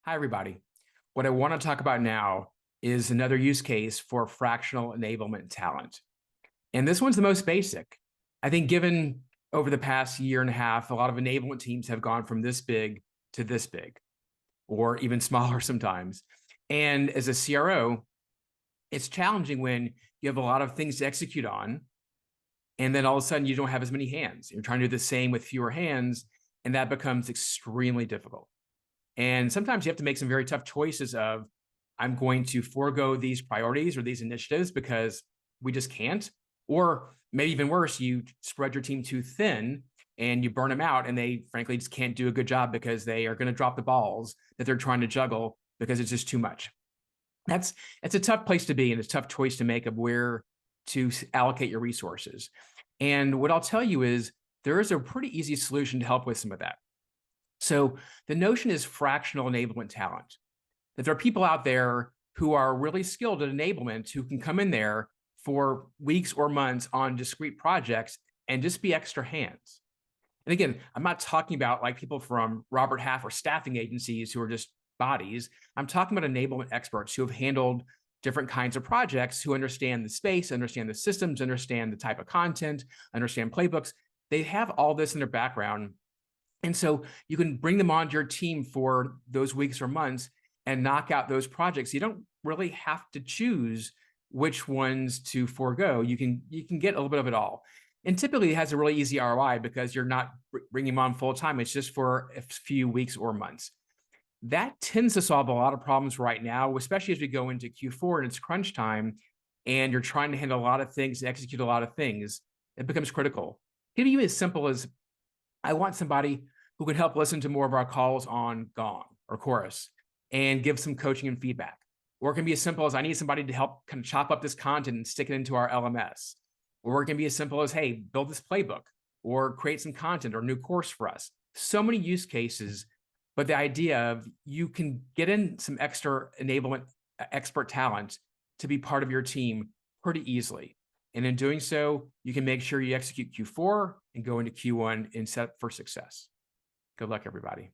Hi, everybody. What I want to talk about now is another use case for fractional enablement talent. And this one's the most basic. I think given over the past year and a half, a lot of enablement teams have gone from this big to this big, or even smaller sometimes. And as a CRO, it's challenging when you have a lot of things to execute on, and then all of a sudden you don't have as many hands. You're trying to do the same with fewer hands, and that becomes extremely difficult. And sometimes you have to make some very tough choices of, I'm going to forego these priorities or these initiatives because we just can't. Or maybe even worse, you spread your team too thin and you burn them out and they frankly just can't do a good job because they are going to drop the balls that they're trying to juggle because it's just too much. It's a tough place to be, and it's a tough choice to make of where to allocate your resources. And what I'll tell you is there is a pretty easy solution to help with some of that. So the notion is fractional enablement talent, that there are people out there who are really skilled at enablement who can come in there for weeks or months on discrete projects and just be extra hands. And again, I'm not talking about like people from Robert Half or staffing agencies who are just bodies. I'm talking about enablement experts who have handled different kinds of projects, who understand the space, understand the systems, understand the type of content, understand playbooks. They have all this in their background. And so you can bring them onto your team for those weeks or months and knock out those projects. You don't really have to choose which ones to forego. You can get a little bit of it all. And typically it has a really easy ROI because you're not bringing them on full time. It's just for a few weeks or months. That tends to solve a lot of problems right now, especially as we go into Q4 and it's crunch time and you're trying to handle a lot of things, execute a lot of things. It becomes critical. It can be as simple as, I want somebody who can help listen to more of our calls on Gong or Chorus and give some coaching and feedback. Or it can be as simple as, I need somebody to help kind of chop up this content and stick it into our LMS. Or it can be as simple as, hey, build this playbook or create some content or new course for us. So many use cases, but the idea of you can get in some extra enablement expert talent to be part of your team pretty easily. And in doing so, you can make sure you execute Q4 and go into Q1 and set up for success. Good luck, everybody.